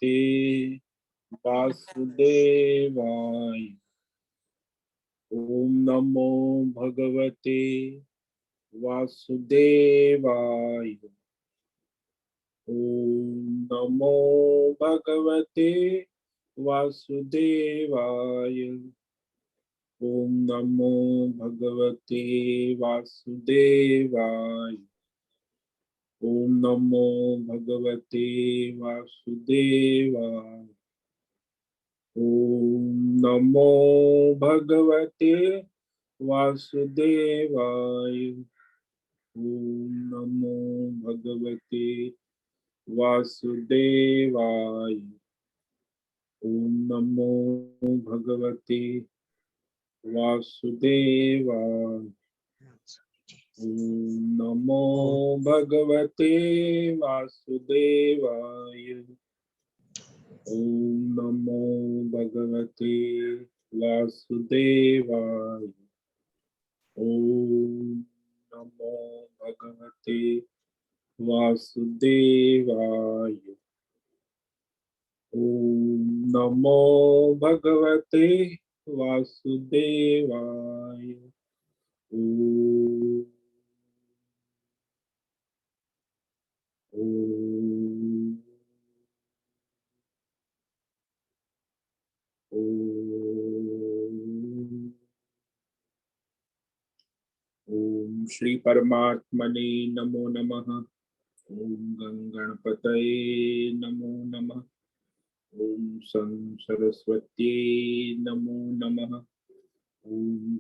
भगवते वासुदेवाय। ओम नमो भगवते वासुदेवाय। ओम नमो भगवते वासुदेवाय। ओम नमो भगवते वासुदेवाय। ओम नमो भगवते वासुदेवाय। ओम नमो भगवते वासुदेवाय। ओम नमो भगवते वासुदेवाय। ओम नमो भगवते वासुदेवाय। ओम नमो भगवते वासुदेवाय। ओम नमो भगवते वासुदेवाय। ओम नमो भगवते वासुदेवाय। ओम नमो भगवते वासुदेवाय। ओम ओम ओम। ओम श्री परमात्मने नमो नमः। ओम गणपतये नमो नमः। ओम सं सरस्वती नमो नमः। ओम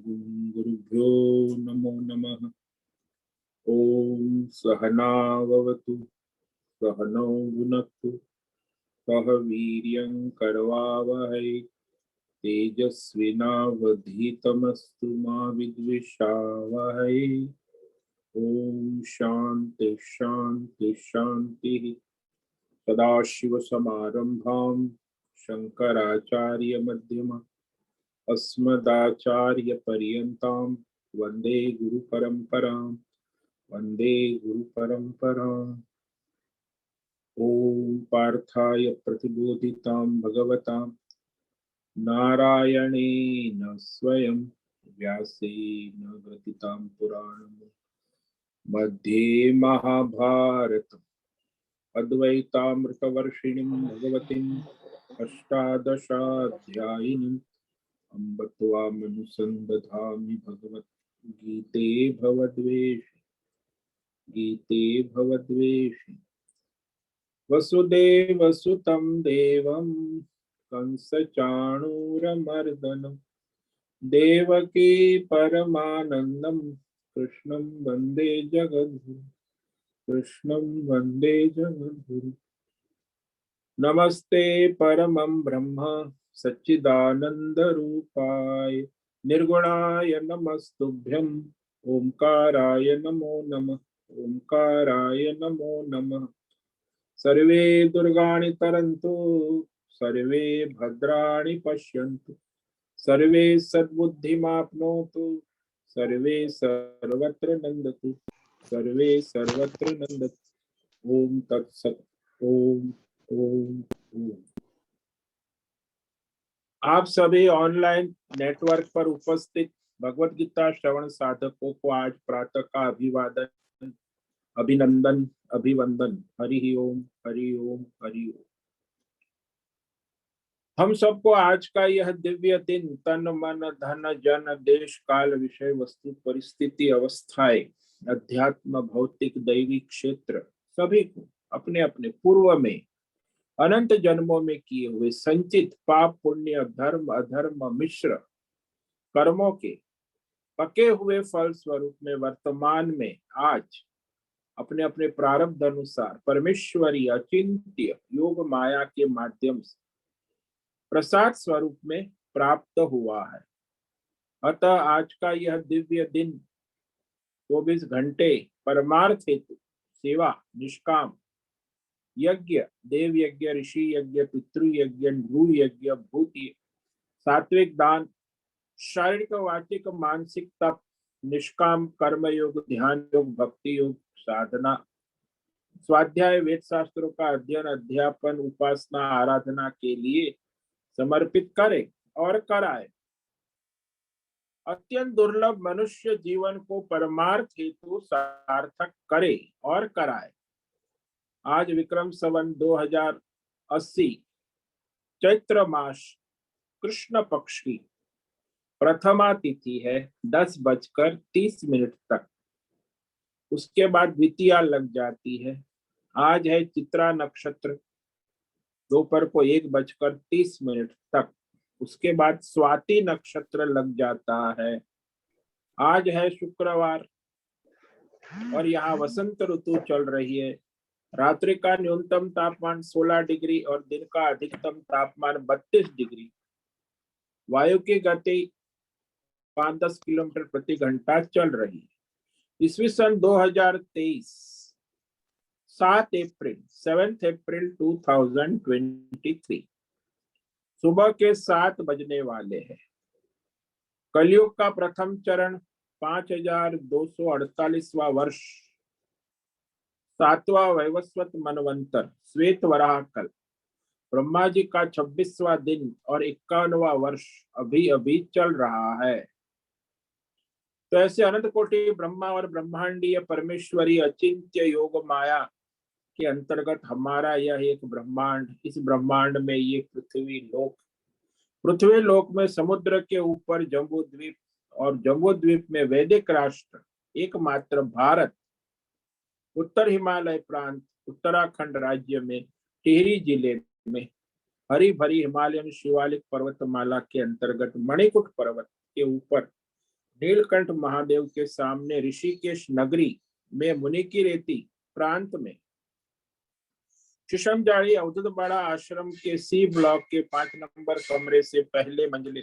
गुरुभ्यो नमो नमः। ओम सहनाववतु सहनौ भुनक्तु सह वीर्यं करवावहै तेजस्विनावधीतमस्तु मा विद्विषावहै। ओम शांति शांति शांति। सदाशिवसमारम्भां शंकराचार्यमध्यमाम् अस्मदाचार्यपर्यन्तां वन्दे गुरुपरम्परां वन्दे गुरुपरम्पराम्। ओम पार्थाय प्रतिबोधितां भगवतां नारायणेन स्वयं व्यासेन ग्रथितां पुराणम् मध्ये महाभारतम् अद्वैतामृतवर्षिणीं भगवतीम् अष्टादशाध्यायिनीम् अम्ब त्वामनुसन्दधामि भगवद्गीते भवद्वेषि वसुदेवसुतं देवं कंसचाणूरमर्दनं देवकी परमानन्दं कृष्णं वन्दे जगद्गुरु। नमस्ते परमं ब्रह्म सच्चिदानन्दरूपाय निर्गुणाय नमस्तुभ्यं ओंकाराय नमो नमः। सर्वे दुर्गाणि तरन्तु सर्वे भद्राणि पश्यन्तु सर्वे सद्बुद्धिमाप्नोतु सर्वे सर्वत्र नन्दतु। ओम तत्सत्। ओम ओम ओम। आप सभी ऑनलाइन नेटवर्क पर उपस्थित भगवत गीता श्रवण साधकों को आज प्रातः का अभिवादन अभिनंदन अभिवंदन। हरि ओम हरि ओम हरि ओम। हम सबको आज का यह दिव्य दिन तन मन धन जन देश काल विषय वस्तु परिस्थिति अवस्थाएं अध्यात्म भौतिक दैविक क्षेत्र सभी को अपने अपने पूर्व में अनंत जन्मों में किए हुए संचित पाप पुण्य धर्म अधर्म मिश्र कर्मों के पके हुए फल स्वरूप में वर्तमान में आज अपने अपने प्रारब्ध अनुसार परमेश्वरी अचिंत्य योग माया के माध्यम से प्रसाद स्वरूप में प्राप्त हुआ है। अतः आज का यह दिव्य दिन 24 घंटे परमार्थ हेतु सेवा निष्काम यज्ञ देव यज्ञ ऋषि यज्ञ पितृ यज्ञ नृ यज्ञ भूत सात्विक दान शारीरिक वाचिक मानसिक तप निष्काम कर्म योग ध्यान योग भक्ति योग साधना स्वाध्याय वेद शास्त्रों का अध्ययन, अध्यापन, उपासना, आराधना के लिए समर्पित करे और कराए। अत्यंत दुर्लभ मनुष्य जीवन को परमार्थ हेतु सार्थक करे और कराए। आज विक्रम संवत 2080 चैत्र मास कृष्ण पक्ष की प्रथमा तिथि है 10:30 तक। उसके बाद द्वितीया लग जाती है। आज है चित्रा नक्षत्र दोपहर को 1:30 तक। उसके बाद स्वाति नक्षत्र लग जाता है। आज है शुक्रवार और यहाँ वसंत ऋतु चल रही है। रात्रि का न्यूनतम तापमान 16 डिग्री और दिन का अधिकतम तापमान 32 डिग्री। वायु की गति 5-10 किलोमीटर प्रति घंटा चल रही है। ईस्वी सन 2023 7 अप्रैल 2023 सुबह के 7 बजने वाले हैं। कलयुग का प्रथम चरण 5248वां वर्ष, 7वां वैवस्वत मनवंतर, श्वेत वराह कल, ब्रह्मा जी का 26वां दिन और 51वां वर्ष अभी अभी चल रहा है। तो ऐसे अनंत कोटि ब्रह्मा और ब्रह्मांडीय परमेश्वरी अचिंत्य योग माया के अंतर्गत हमारा यह एक ब्रह्मांड, इस ब्रह्मांड में ये पृथ्वी लोक में समुद्र के ऊपर जम्बू द्वीप और जम्बू द्वीप में वैदिक राष्ट्र एकमात्र भारत, उत्तर हिमालय प्रांत उत्तराखंड राज्य में टिहरी जिले में हरी भरी हिमालयन शिवालिक पर्वतमाला के अंतर्गत मणिकुट पर्वत के ऊपर नीलकंठ महादेव के सामने ऋषिकेश नगरी में मुनि की रेती प्रांत में शिशमजाड़ी अवधूतवाड़ा आश्रम के सी ब्लॉक के 5 नंबर कमरे से पहले मंजिल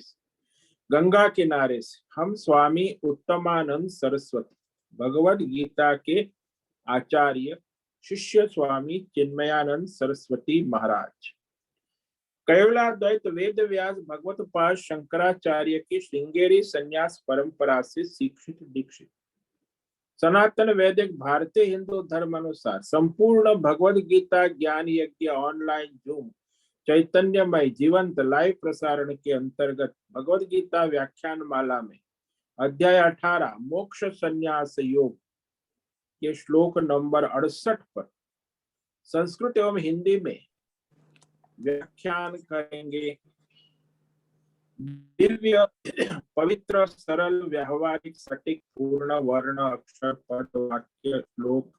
गंगा किनारे से हम स्वामी उत्तमानंद सरस्वती भगवद गीता के आचार्य शिष्य स्वामी चिन्मयानंद सरस्वती महाराज कैवलाद्वैत वेद व्यास भगवत पाद शंकराचार्य की श्रृंगेरी संन्यास परंपरा से शिक्षित दीक्षित सनातन वैदिक भारतीय हिंदू धर्म अनुसार संपूर्ण भगवद गीता ज्ञान यज्ञ ऑनलाइन जूम चैतन्यमय जीवंत लाइव प्रसारण के अंतर्गत भगवद गीता व्याख्यान माला में अध्याय 18 मोक्ष संन्यास योग के श्लोक नंबर 68 पर संस्कृत एवं हिंदी में व्याख्यान करेंगे। दिव्य पवित्र सरल व्यावहारिक सटीक पूर्ण वर्ण अक्षर पद वाक्य श्लोक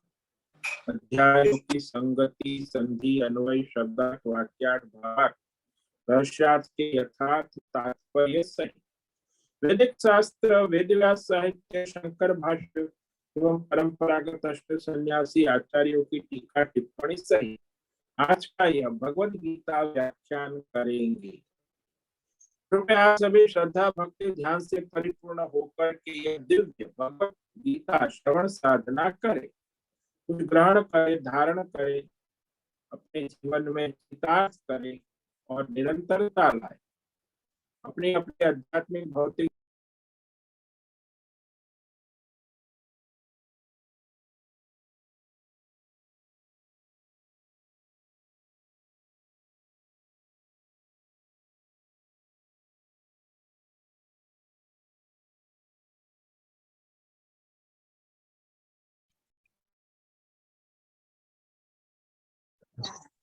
अध्यायों की संगति संधि अन्वय शब्दार्थ वाक्यार्थ भावार्थ रहस्यार्थ के यथार्थ तात्पर्य सहित वैदिक शास्त्र वेद व्यास साहित्य शंकर भाष्य एवं परंपरागत अष्ट सन्यासी आचार्यों की टीका टिप्पणी सहित आज का यह भगवद गीता व्याख्यान करेंगे। कृपया सभी श्रद्धा भक्ति ध्यान से परिपूर्ण होकर के यह दिव्य भगवद गीता श्रवण साधना करें, कुछ ग्रहण करें, धारण करें, अपने जीवन में चितार्थ करें और निरंतरता लाए। अपने अपने आध्यात्मिक भौतिक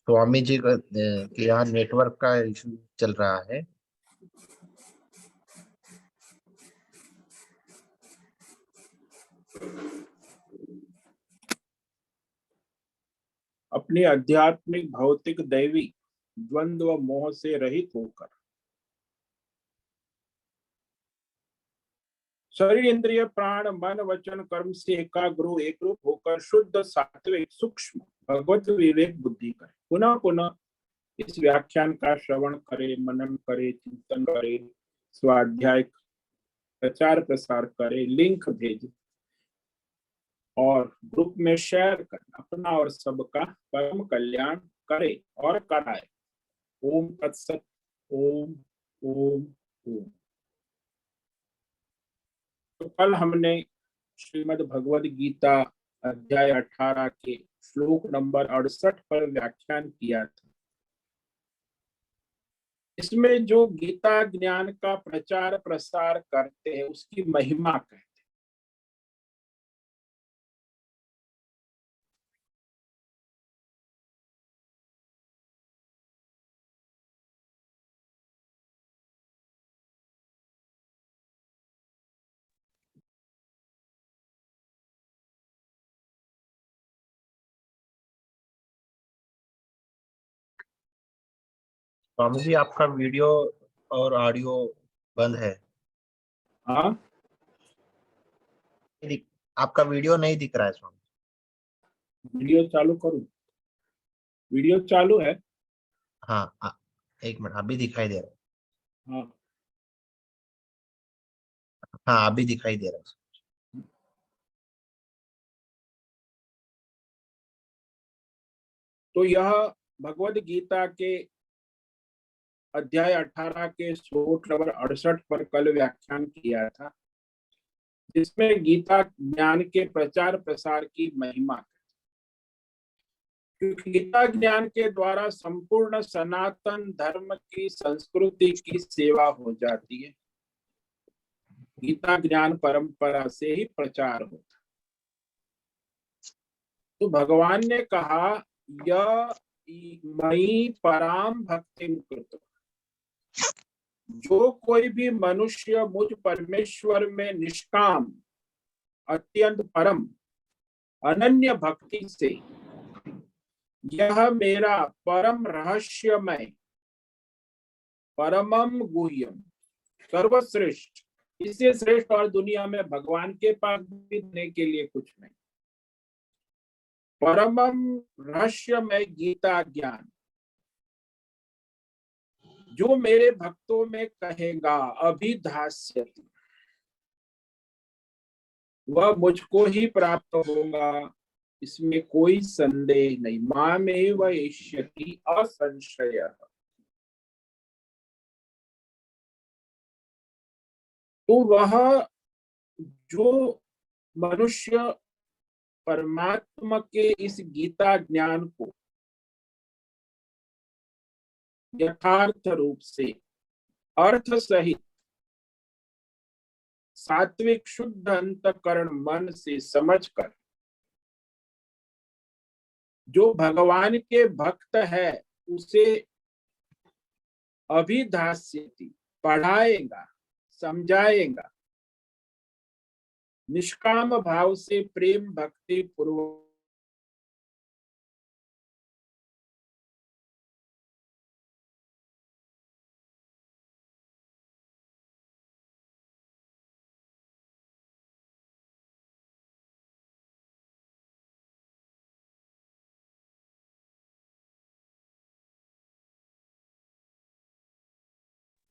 स्वामी जी का के यहाँ नेटवर्क का इशू चल रहा है। अपनी आध्यात्मिक भौतिक दैवी द्वंद्व मोह से रहित होकर शरीर इंद्रिय प्राण मन वचन कर्म से एकाग्र एकरूप होकर शुद्ध सात्विक सूक्ष्म भगवत विवेक बुद्धि करे। पुनः पुनः इस व्याख्यान का श्रवण करे, मनन करे, चिंतन करे, स्वाध्याय प्रचार प्रसार करे, लिंक भेजे और ग्रुप में शेयर कर अपना और सबका परम कल्याण करे और कराए। ओम तत्सत। ओम ओम ओम। तो कल हमने श्रीमद् भगवद गीता अध्याय 18 के श्लोक नंबर 68 पर व्याख्यान किया था। इसमें जो गीता ज्ञान का प्रचार प्रसार करते हैं उसकी महिमा कहते हैं। स्वामी जी आपका वीडियो और ऑडियो बंद है। हाँ, आपका वीडियो नहीं दिख रहा है स्वामी। वीडियो चालू करूं? वीडियो चालू है। हाँ एक मिनट, अभी दिखाई दे रहा हाँ, है। हाँ अभी दिखाई दे रहा है। तो यह भगवद गीता के अध्याय 18 के श्लोक नंबर 68 पर कल व्याख्यान किया था, जिसमें गीता ज्ञान के प्रचार प्रसार की महिमा, क्योंकि गीता ज्ञान के द्वारा संपूर्ण सनातन धर्म की संस्कृति की सेवा हो जाती है। गीता ज्ञान परंपरा से ही प्रचार होता। तो भगवान ने कहा, यह मई पराम भक्ति कृत, जो कोई भी मनुष्य मुझ परमेश्वर में निष्काम अत्यंत परम अनन्य भक्ति से यह मेरा परम रहस्यमय परमम गुह्यम सर्वश्रेष्ठ, इससे श्रेष्ठ और दुनिया में भगवान के पास भी देने के लिए कुछ नहीं, परमम रहस्यमय गीता ज्ञान जो मेरे भक्तों में कहेगा अभिधास्यति, वह मुझको ही प्राप्त होगा, इसमें कोई संदेह नहीं। मामेव एष्यति असंशयः। तो वह जो मनुष्य परमात्मा के इस गीता ज्ञान को यथार्थ रूप से अर्थ सहित सात्विक शुद्ध अंतकरण मन से समझकर जो भगवान के भक्त है उसे अभिधास्यति पढ़ाएगा, समझाएगा, निष्काम भाव से प्रेम भक्ति पूर्वक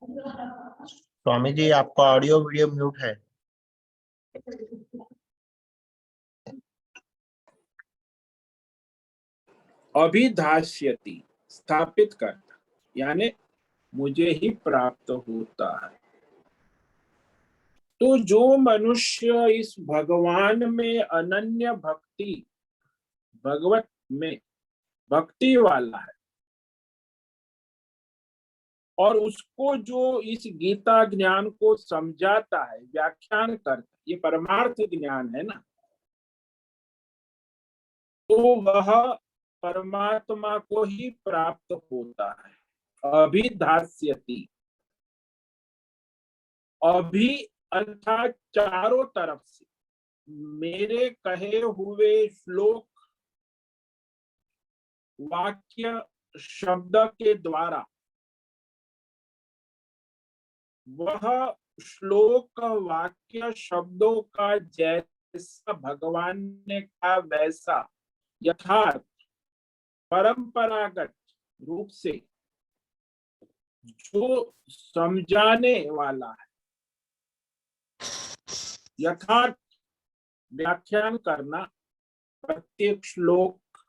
स्वामी जी आपका ऑडियो वीडियो म्यूट है। अभिधास्यति स्थापित करता, यानी मुझे ही प्राप्त होता है। तो जो मनुष्य इस भगवान में अनन्य भक्ति, भगवत में भक्ति वाला है और उसको जो इस गीता ज्ञान को समझाता है, व्याख्यान करता है, ये परमार्थ ज्ञान है ना, तो वह परमात्मा को ही प्राप्त होता है। अभिधास्यति, अभी अर्थात चारों तरफ से मेरे कहे हुए श्लोक वाक्य शब्द के द्वारा वह श्लोक वाक्य शब्दों का जैसा भगवान ने कहा वैसा यथार्थ परंपरागत रूप से जो समझाने वाला है, यथार्थ व्याख्यान करना प्रत्येक श्लोक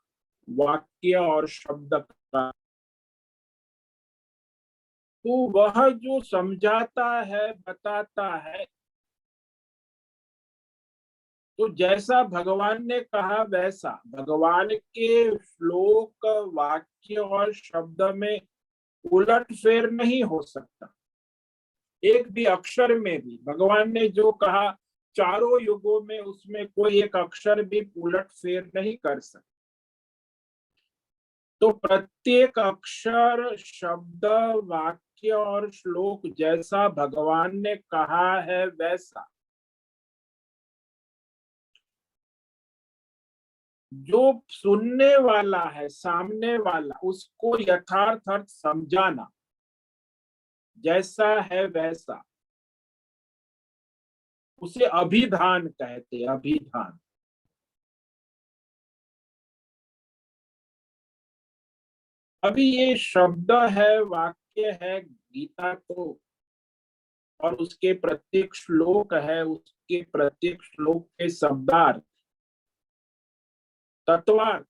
वाक्य और शब्द का, तो वह जो समझाता है, बताता है, तो जैसा भगवान ने कहा वैसा भगवान के श्लोक वाक्य और शब्द में उलट फेर नहीं हो सकता। एक भी अक्षर में भी भगवान ने जो कहा चारों युगों में उसमें कोई एक अक्षर भी उलट फेर नहीं कर सकता। तो प्रत्येक अक्षर शब्द वाक्य और श्लोक जैसा भगवान ने कहा है वैसा जो सुनने वाला है सामने वाला उसको यथार्थ अर्थ समझाना, जैसा है वैसा, उसे अभिधान कहते हैं। अभिधान अभी ये शब्द है वाक्य है गीता तो, और उसके प्रत्येक श्लोक है उसके प्रत्येक श्लोक के शब्दार्थ तत्वार्थ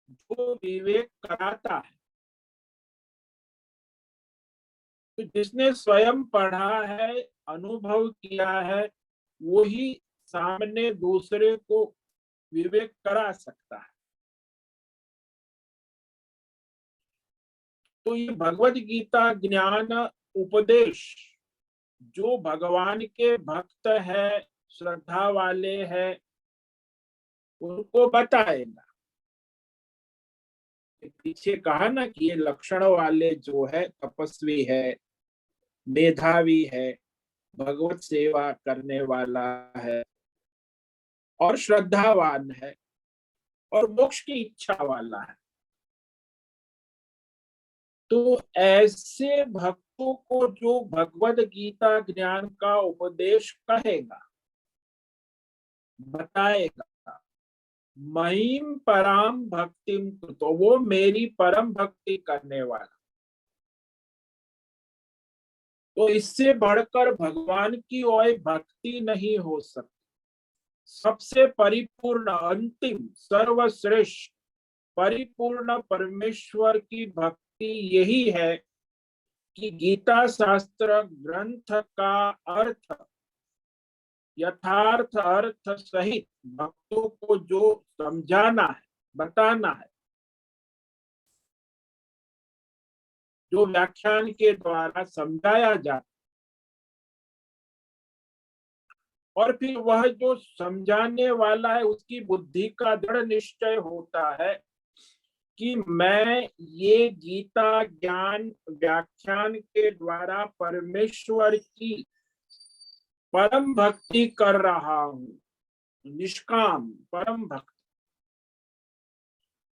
जो विवेक कराता है। तो जिसने स्वयं पढ़ा है अनुभव किया है वही सामने दूसरे को विवेक करा सकता है। तो ये भगवत गीता ज्ञान उपदेश जो भगवान के भक्त है श्रद्धा वाले हैं उनको बताएगा। पीछे कहा ना कि ये लक्षण वाले जो है तपस्वी है मेधावी है भगवत सेवा करने वाला है और श्रद्धावान है और मोक्ष की इच्छा वाला है। तो ऐसे भक्तों को जो भगवत गीता ज्ञान का उपदेश कहेगा बताएगा महिम परम भक्तिम तो वो मेरी परम भक्ति करने वाला। तो इससे बढ़कर भगवान की ओर भक्ति नहीं हो सकती। सबसे परिपूर्ण अंतिम सर्वश्रेष्ठ परिपूर्ण परमेश्वर की भक्ति यही है कि गीता शास्त्र ग्रंथ का अर्थ यथार्थ अर्थ सहित भक्तों को जो समझाना है बताना है जो व्याख्यान के द्वारा समझाया जाता और फिर वह जो समझाने वाला है उसकी बुद्धि का दृढ़ निश्चय होता है कि मैं ये गीता ज्ञान व्याख्यान के द्वारा परमेश्वर की परम भक्ति कर रहा हूँ। निष्काम परम भक्ति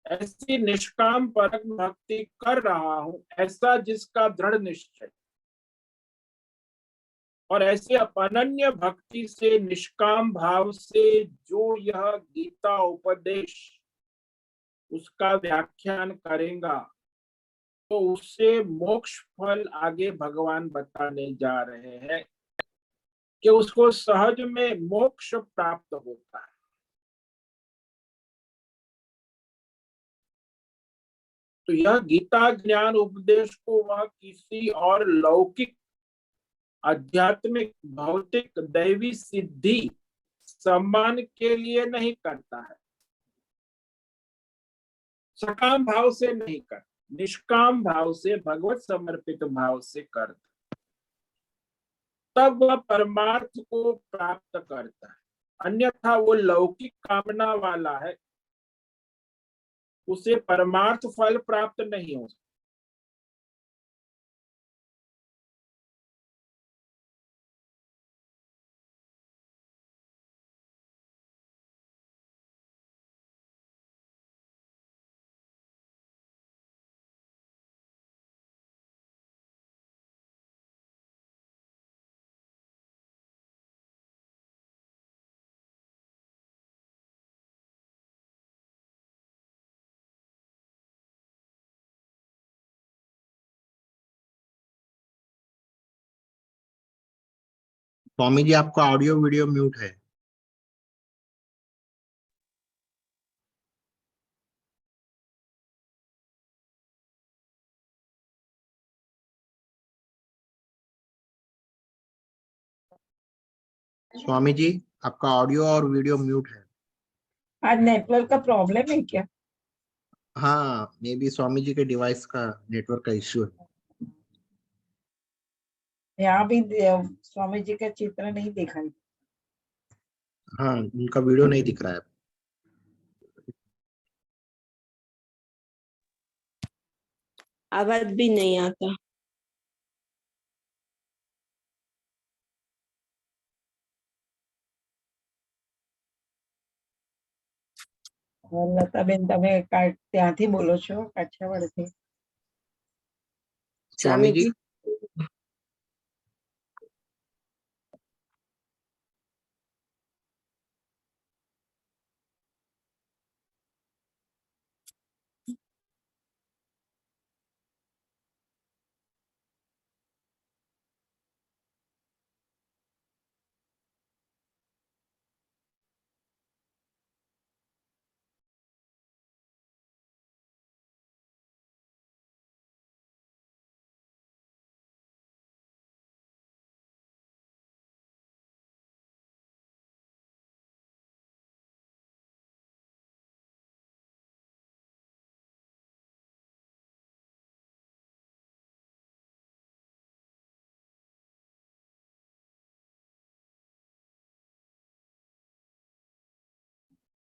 ऐसी निष्काम परम भक्ति कर रहा हूँ ऐसा जिसका दृढ़ निश्चय और ऐसे अनन्य भक्ति से निष्काम भाव से जो यह गीता उपदेश उसका व्याख्यान करेगा तो उससे मोक्ष फल आगे भगवान बताने जा रहे हैं कि उसको सहज में मोक्ष प्राप्त होता है। तो यह गीता ज्ञान उपदेश को वह किसी और लौकिक आध्यात्मिक भौतिक दैवी सिद्धि सम्मान के लिए नहीं करता है सकाम भाव से नहीं करता निष्काम भाव से भगवत समर्पित भाव से करता तब वह परमार्थ को प्राप्त करता है। अन्यथा वो लौकिक कामना वाला है उसे परमार्थ फल प्राप्त नहीं हो सकता। स्वामी जी आपका ऑडियो वीडियो म्यूट है। स्वामी जी आपका ऑडियो और वीडियो म्यूट है। आज नेटवर्क का प्रॉब्लम है क्या? हाँ, मे बी स्वामी जी के डिवाइस का नेटवर्क का इश्यू है। यहाँ भी स्वामी जी का चित्र नहीं दिखाई। हाँ, उनका वीडियो नहीं दिख रहा है। आवाज भी नहीं आता। લતાબેન તમે ત્યાંથી બોલો છો કાઠિયાવાડથી? स्वामी जी,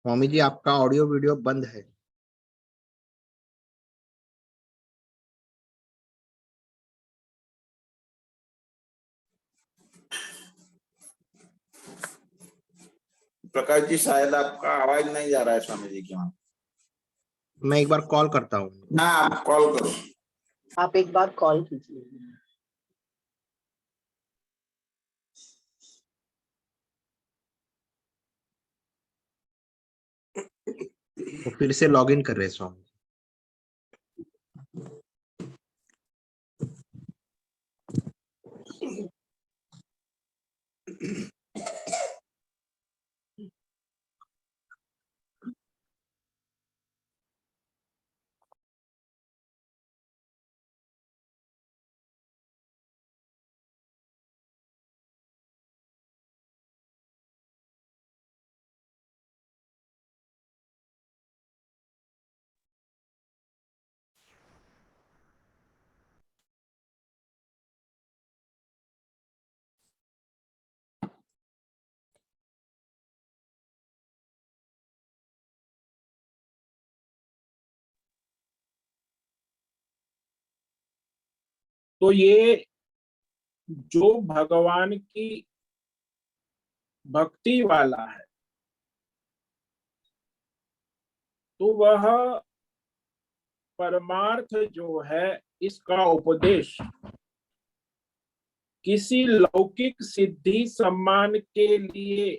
स्वामी जी आपका ऑडियो वीडियो बंद है। प्रकाश जी शायद आपका आवाज नहीं जा रहा है स्वामी जी के वहां। मैं एक बार कॉल करता हूँ। ना, आप कॉल करो। आप एक बार कॉल कीजिए। वो फिर से लॉगिन कर रहे हैं स्वामी। तो ये जो भगवान की भक्ति वाला है तो वह परमार्थ जो है इसका उपदेश किसी लौकिक सिद्धि सम्मान के लिए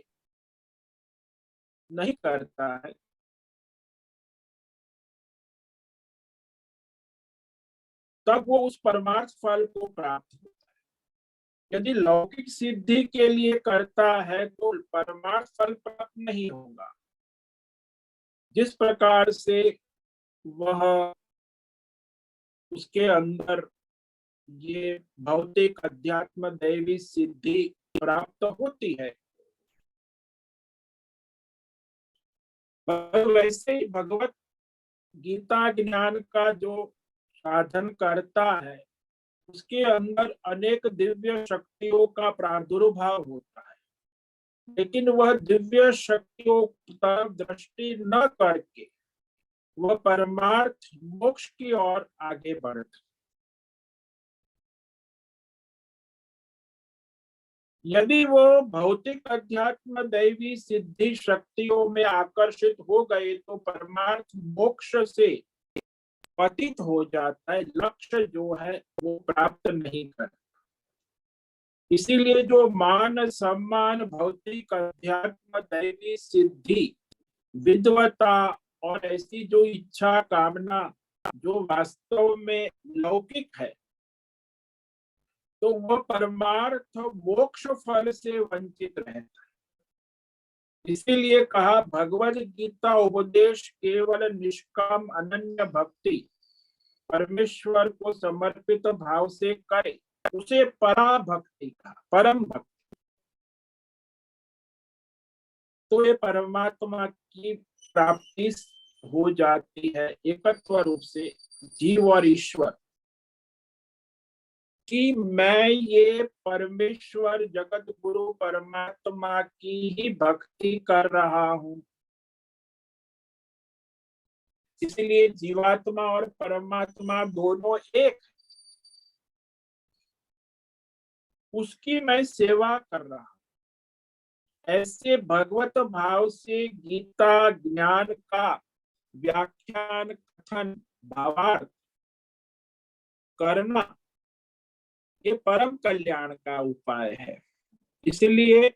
नहीं करता है, तब वो उस परमार्थ फल को प्राप्त होता है। यदि लौकिक सिद्धि के लिए करता है तो परमार्थ फल प्राप्त नहीं होगा। जिस प्रकार से वह उसके अंदर ये भौतिक अध्यात्म दैवी सिद्धि प्राप्त होती है, वैसे ही भगवत गीता ज्ञान का जो साधन करता है उसके अंदर अनेक दिव्य शक्तियों का प्रादुर्भाव होता है, लेकिन वह दिव्य शक्तियों पर दृष्टि न करके वह परमार्थ मोक्ष की ओर आगे बढ़ता। यदि वो भौतिक अध्यात्म दैवी सिद्धि शक्तियों में आकर्षित हो गए तो परमार्थ मोक्ष से पतित हो जाता है, लक्ष्य जो है वो प्राप्त नहीं करता। इसीलिए जो मान सम्मान भौतिक अध्यात्म दैवी सिद्धि विद्वता और ऐसी जो इच्छा कामना जो वास्तव में लौकिक है तो वह परमार्थ मोक्ष फल से वंचित रहता है। इसीलिए कहा भगवद गीता उपदेश केवल निष्काम अनन्य भक्ति परमेश्वर को समर्पित भाव से करे उसे परा भक्ति कहा, परम भक्ति। तो ये परमात्मा की प्राप्ति हो जाती है एकत्व रूप से जीव और ईश्वर कि मैं ये परमेश्वर जगत गुरु परमात्मा की ही भक्ति कर रहा हूं। इसलिए जीवात्मा और परमात्मा दोनों एक, उसकी मैं सेवा कर रहा हूं। ऐसे भगवत भाव से गीता ज्ञान का व्याख्यान कथन भावार्थ करना ये परम कल्याण का उपाय है। इसलिए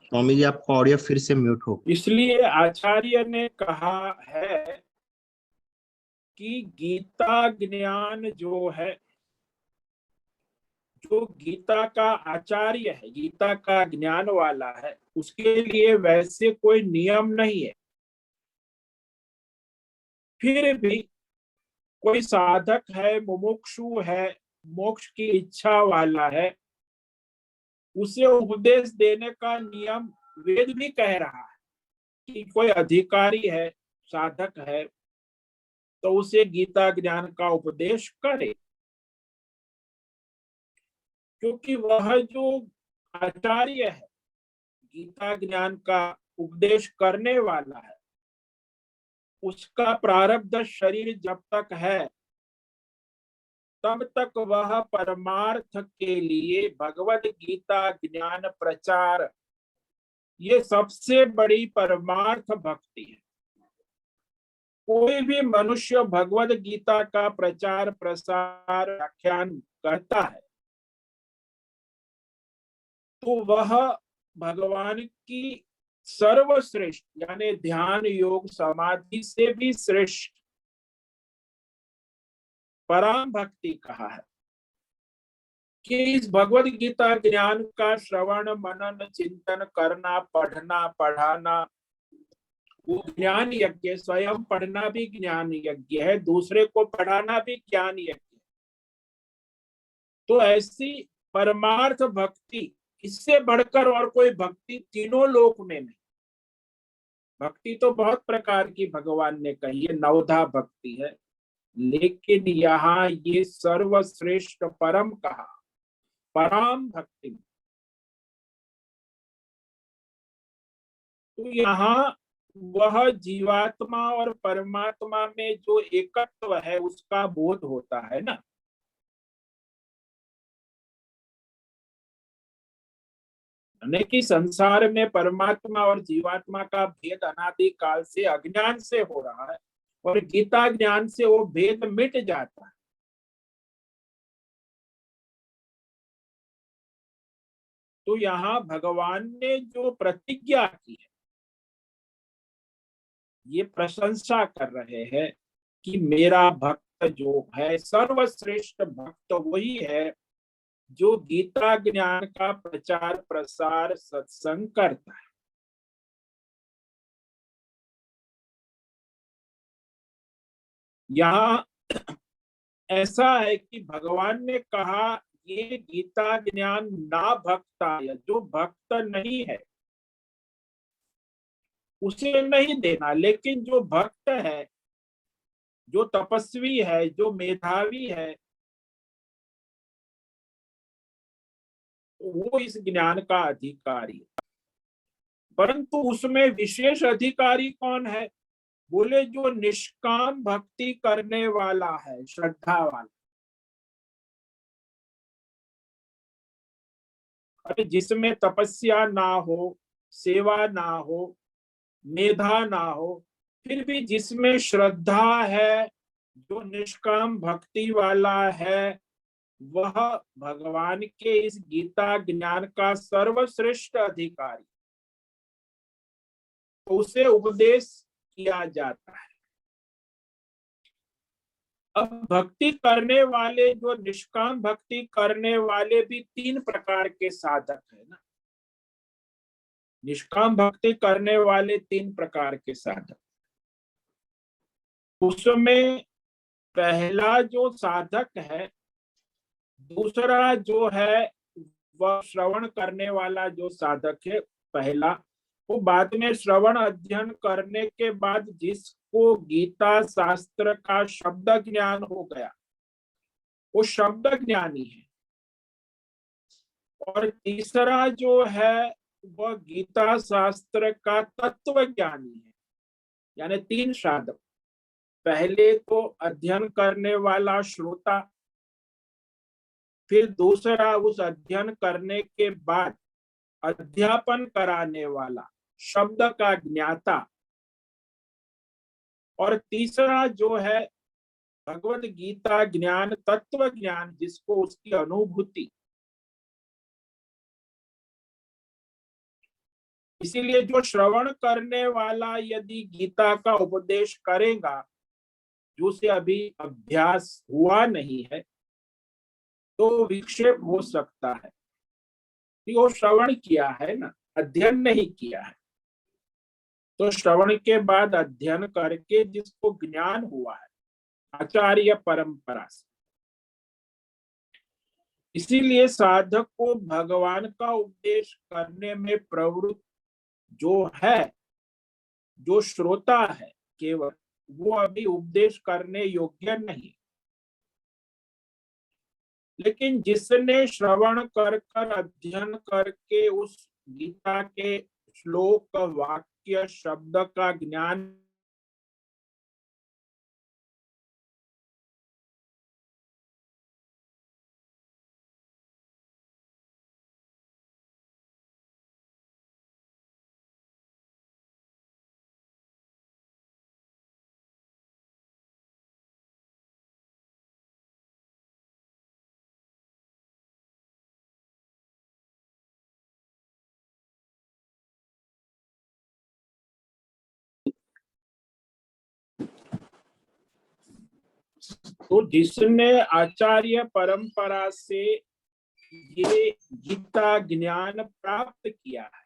स्वामी जी आपका ऑडियो फिर से म्यूट हो। इसलिए आचार्य ने कहा है कि गीता ज्ञान जो है, जो गीता का आचार्य है, गीता का ज्ञान वाला है, उसके लिए वैसे कोई नियम नहीं है। फिर भी कोई साधक है, मुमुक्षु है, मोक्ष की इच्छा वाला है, उसे उपदेश देने का नियम वेद भी कह रहा है कि कोई अधिकारी है, साधक है, तो उसे गीता ज्ञान का उपदेश करे, क्योंकि वह जो आचार्य है, गीता ज्ञान का उपदेश करने वाला है, उसका प्रारब्ध शरीर जब तक है तब तक वह परमार्थ के लिए भगवत गीता ज्ञान प्रचार ये सबसे बड़ी परमार्थ भक्ति है। कोई भी मनुष्य भगवत गीता का प्रचार प्रसार व्याख्यान करता है तो वह भगवान की सर्वश्रेष्ठ यानी ध्यान योग समाधि से भी श्रेष्ठ परम भक्ति कहा है कि इस भगवत गीता ज्ञान का श्रवण मनन चिंतन करना, पढ़ना पढ़ाना, वो ज्ञान यज्ञ, स्वयं पढ़ना भी ज्ञान यज्ञ है, दूसरे को पढ़ाना भी ज्ञान यज्ञ है। तो ऐसी परमार्थ भक्ति, इससे बढ़कर और कोई भक्ति तीनों लोक में नहीं। भक्ति तो बहुत प्रकार की भगवान ने कही है, नवधा भक्ति है, लेकिन यहाँ ये सर्वश्रेष्ठ परम कहा, परम भक्ति। तो यहाँ वह जीवात्मा और परमात्मा में जो एकत्व है उसका बोध होता है ना। कि संसार में परमात्मा और जीवात्मा का भेद अनादि काल से अज्ञान से हो रहा है और गीता ज्ञान से वो भेद मिट जाता है। तो यहाँ भगवान ने जो प्रतिज्ञा की है, ये प्रशंसा कर रहे हैं कि मेरा भक्त जो है, सर्वश्रेष्ठ भक्त वही है जो गीता ज्ञान का प्रचार प्रसार सत्संग करता है। यहाँ ऐसा है कि भगवान ने कहा ये गीता ज्ञान ना भक्ताय, जो भक्त नहीं है उसे नहीं देना, लेकिन जो भक्त है, जो तपस्वी है, जो मेधावी है, वो इस ज्ञान का अधिकारी है। परंतु उसमें विशेष अधिकारी कौन है? बोले जो निष्काम भक्ति करने वाला है, श्रद्धा वाला। अरे जिसमें तपस्या ना हो, सेवा ना हो, मेधा ना हो, फिर भी जिसमें श्रद्धा है, जो निष्काम भक्ति वाला है, वह भगवान के इस गीता ज्ञान का सर्वश्रेष्ठ अधिकारी, तो उसे उपदेश किया जाता है। अब भक्ति करने वाले, जो निष्काम भक्ति करने वाले भी तीन प्रकार के साधक है ना। निष्काम भक्ति करने वाले तीन प्रकार के साधक, उसमें पहला जो साधक है, दूसरा जो है वह श्रवण करने वाला जो साधक है पहला, वो बाद में श्रवण अध्ययन करने के बाद जिसको गीता शास्त्र का शब्द ज्ञान हो गया, वो शब्द ज्ञानी है। और तीसरा जो है वह गीता शास्त्र का तत्व ज्ञानी है। यानी तीन साधक, पहले तो अध्ययन करने वाला श्रोता, फिर दूसरा उस अध्ययन करने के बाद अध्यापन कराने वाला शब्द का ज्ञाता, और तीसरा जो है भगवत गीता ज्ञान, तत्व ज्ञान, जिसको उसकी अनुभूति। इसीलिए जो श्रवण करने वाला यदि गीता का उपदेश करेगा, जो से अभी अभ्यास हुआ नहीं है, तो विक्षेप हो सकता है कि वो श्रवण किया है ना, अध्ययन नहीं किया है। तो श्रवण के बाद अध्ययन करके जिसको ज्ञान हुआ है आचार्य परंपरा से, इसीलिए साधक को भगवान का उपदेश करने में प्रवृत्त जो है, जो श्रोता है केवल, वो अभी उपदेश करने योग्य नहीं। लेकिन जिसने श्रवण कर अध्ययन करके उस गीता के श्लोक, वाक्य, शब्द का ज्ञान तो जिसने आचार्य परंपरा से ये गीता ज्ञान प्राप्त किया है,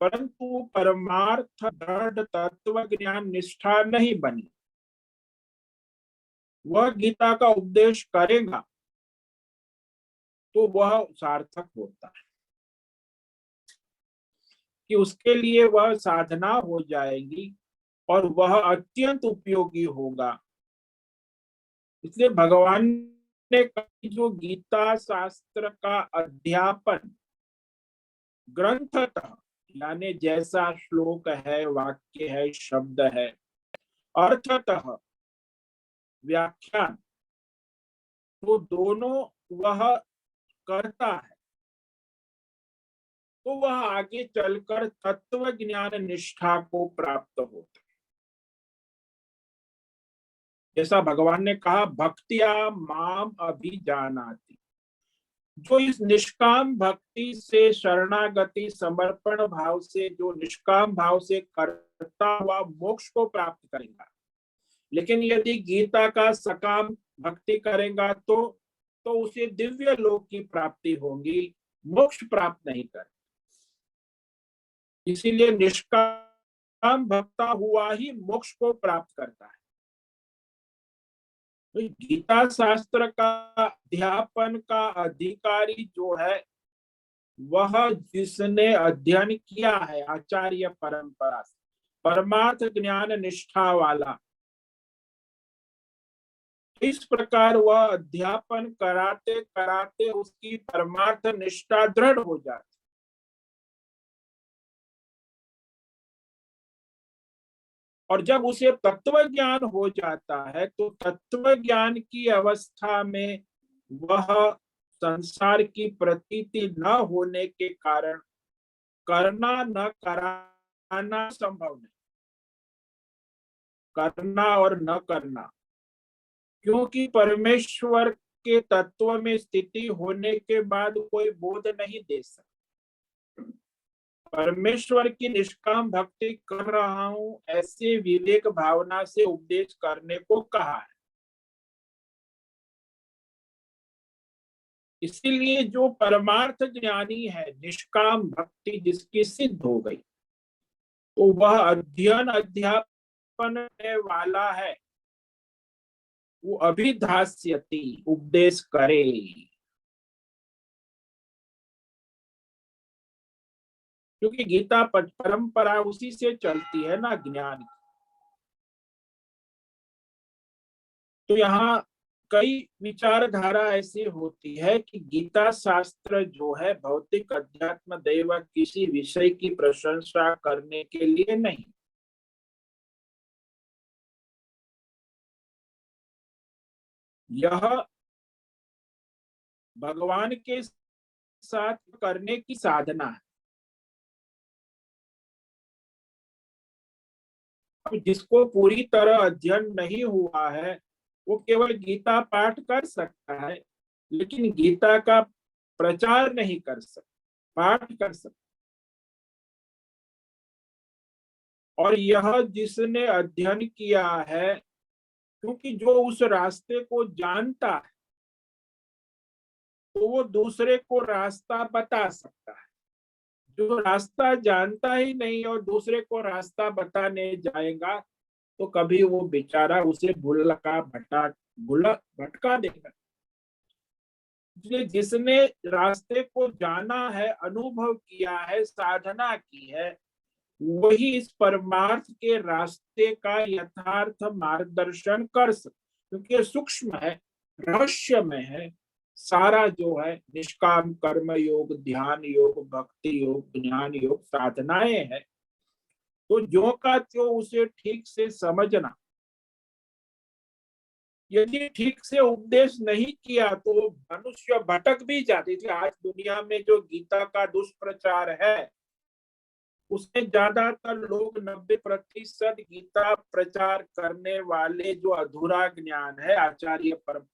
परंतु परमार्थ दृढ़ तत्व ज्ञान निष्ठा नहीं बनी, वह गीता का उपदेश करेगा तो वह सार्थक होता है, कि उसके लिए वह साधना हो जाएगी और वह अत्यंत उपयोगी होगा। इसलिए भगवान ने जो गीता शास्त्र का अध्यापन ग्रंथतः, यानी जैसा श्लोक है, वाक्य है, शब्द है, अर्थतः व्याख्यान, तो दोनों वह करता है, तो वह आगे चलकर तत्व ज्ञान निष्ठा को प्राप्त होता है। जैसा भगवान ने कहा, भक्तिया माम अभिजानाति, जो इस निष्काम भक्ति से, शरणागति समर्पण भाव से, जो निष्काम भाव से करता हुआ मोक्ष को प्राप्त करेगा। लेकिन यदि गीता का सकाम भक्ति करेगा तो उसे दिव्य लोक की प्राप्ति होगी, मोक्ष प्राप्त नहीं कर। इसीलिए निष्काम भक्ता हुआ ही मोक्ष को प्राप्त करता है। तो गीता शास्त्र का अध्यापन का अधिकारी जो है, वह जिसने अध्ययन किया है आचार्य परंपरा से, परमार्थ ज्ञान निष्ठा वाला, इस प्रकार वह अध्यापन कराते कराते उसकी परमार्थ निष्ठा दृढ़ हो जाती। और जब उसे तत्व ज्ञान हो जाता है, तो तत्व ज्ञान की अवस्था में वह संसार की प्रतीति न होने के कारण करना न कराना संभव नहीं, करना और न करना, क्योंकि परमेश्वर के तत्व में स्थिति होने के बाद कोई बोध नहीं दे सकता। परमेश्वर की निष्काम भक्ति कर रहा हूं, ऐसे विवेक भावना से उपदेश करने को कहा है। इसीलिए जो परमार्थ ज्ञानी है, निष्काम भक्ति जिसकी सिद्ध हो गई, तो वह अध्ययन अध्यापन करने वाला है, वो अभिधास्यति उपदेश करे। क्योंकि गीता परंपरा उसी से चलती है ना, ज्ञान की। तो यहाँ कई विचारधारा ऐसी होती है कि गीता शास्त्र जो है भौतिक अध्यात्म दैव किसी विषय की प्रशंसा करने के लिए नहीं, यह भगवान के साथ करने की साधना है। अब जिसको पूरी तरह अध्ययन नहीं हुआ है, वो केवल गीता पाठ कर सकता है, लेकिन गीता का प्रचार नहीं कर सकता, पाठ कर सकता। और यह जिसने अध्ययन किया है, क्योंकि जो उस रास्ते को जानता है, तो वो दूसरे को रास्ता बता सकता है। जो रास्ता जानता ही नहीं और दूसरे को रास्ता बताने जाएगा, तो कभी वो बेचारा उसे भटका देगा। इसलिए जिसने रास्ते को जाना है, अनुभव किया है, साधना की है, वही इस परमार्थ के रास्ते का यथार्थ मार्गदर्शन कर सकते, क्योंकि सूक्ष्म है, रहस्य में है। सारा जो है निष्काम कर्म योग, ध्यान योग, भक्ति योग, ज्ञान योग, साधनाएं हैं। तो जो का त्यों उसे ठीक से समझना। यदि ठीक से उपदेश नहीं किया तो मनुष्य भटक भी जाते थे। आज दुनिया में जो गीता का दुष्प्रचार है, उसमें ज्यादातर लोग 90% गीता प्रचार करने वाले जो अधूरा ज्ञान है, आचार्य परम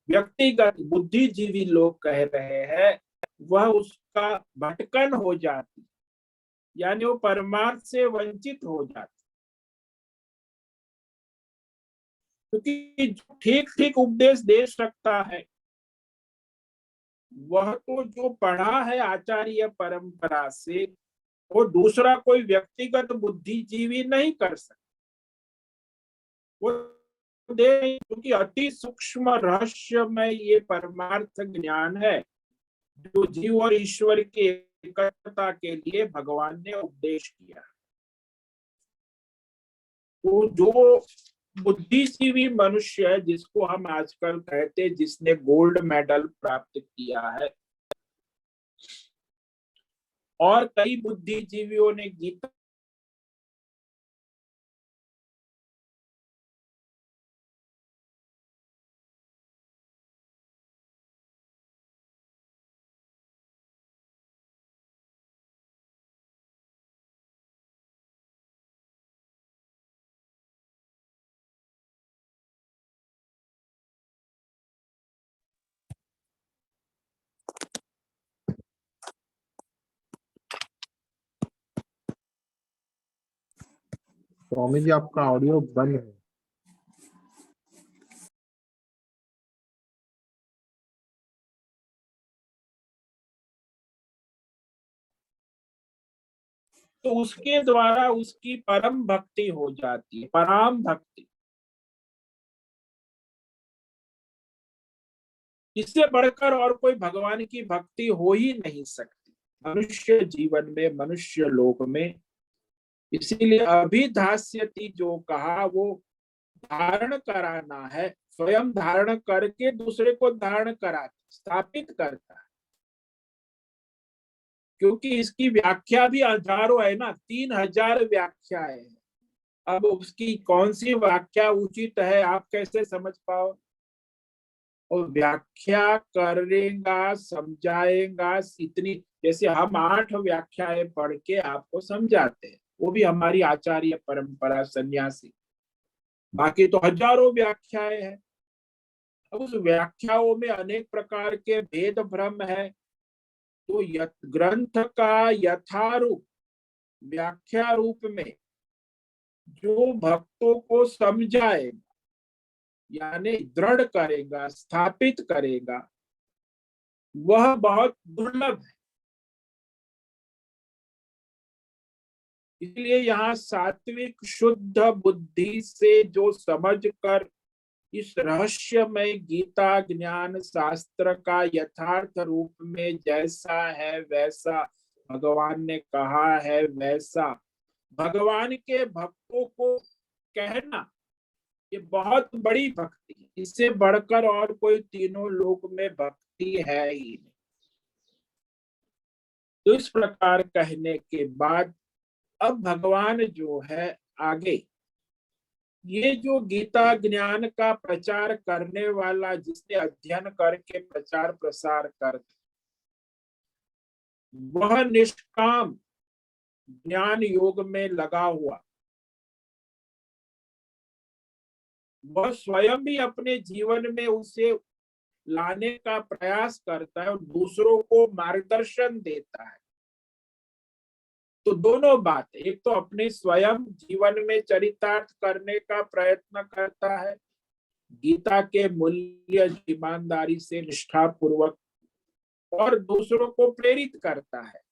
व्यक्तिगत बुद्धिजीवी लोग कह रहे हैं, वह उसका भटकन हो जाती, यानी वो परमार्थ से वंचित हो जाती। क्योंकि जो ठीक ठीक उपदेश दे सकता है, वह तो जो पढ़ा है आचार्य परंपरा से, वो दूसरा कोई व्यक्तिगत बुद्धिजीवी नहीं कर सकता। वो दे, क्योंकि अति सूक्ष्म रहस्य में ये परमार्थ ज्ञान है, जो जीव और ईश्वर की एकता के लिए भगवान ने उपदेश किया। तो जो बुद्धिजीवी मनुष्य है, जिसको हम आजकल कहते हैं, जिसने गोल्ड मेडल प्राप्त किया है, और कई बुद्धिजीवियों ने गीता स्वामी जी आपका ऑडियो बंद है। तो उसके द्वारा उसकी परम भक्ति हो जाती है, पराम भक्ति। इससे बढ़कर और कोई भगवान की भक्ति हो ही नहीं सकती मनुष्य जीवन में, मनुष्य लोक में। इसीलिए अभिधास्यति जो कहा, वो धारण कराना है, स्वयं धारण करके दूसरे को धारण करा, स्थापित करता है। क्योंकि इसकी व्याख्या भी हजारों है ना, 3000 व्याख्याएं हैं। अब उसकी कौन सी व्याख्या उचित है, आप कैसे समझ पाओ? और व्याख्या करेगा, समझाएगा, इतनी, जैसे हम 8 व्याख्याएं पढ़ के आपको समझाते हैं, वो भी हमारी आचार्य परंपरा सन्यासी। बाकी तो हजारों व्याख्याएं हैं। अब उस व्याख्याओं में अनेक प्रकार के भेद भ्रम है। तो ग्रंथ का यथारूप व्याख्या रूप में जो भक्तों को समझाएगा, यानी दृढ़ करेगा, स्थापित करेगा, वह बहुत दुर्लभ है। इसलिए यहाँ सात्विक शुद्ध बुद्धि से जो समझकर इस रहस्यमय गीता ज्ञान शास्त्र का यथार्थ रूप में जैसा है वैसा भगवान ने कहा है वैसा भगवान के भक्तों को कहना, ये बहुत बड़ी भक्ति, इससे बढ़कर और कोई तीनों लोक में भक्ति है ही नहीं। तो इस प्रकार कहने के बाद अब भगवान जो है आगे ये जो गीता ज्ञान का प्रचार करने वाला, जिसने अध्ययन करके प्रचार प्रसार कर, वह निष्काम ज्ञान योग में लगा हुआ, वह स्वयं भी अपने जीवन में उसे लाने का प्रयास करता है और दूसरों को मार्गदर्शन देता है। तो दोनों बात, एक तो अपने स्वयं जीवन में चरितार्थ करने का प्रयत्न करता है, गीता के मूल्य ईमानदारी से निष्ठा पूर्वक, और दूसरों को प्रेरित करता है।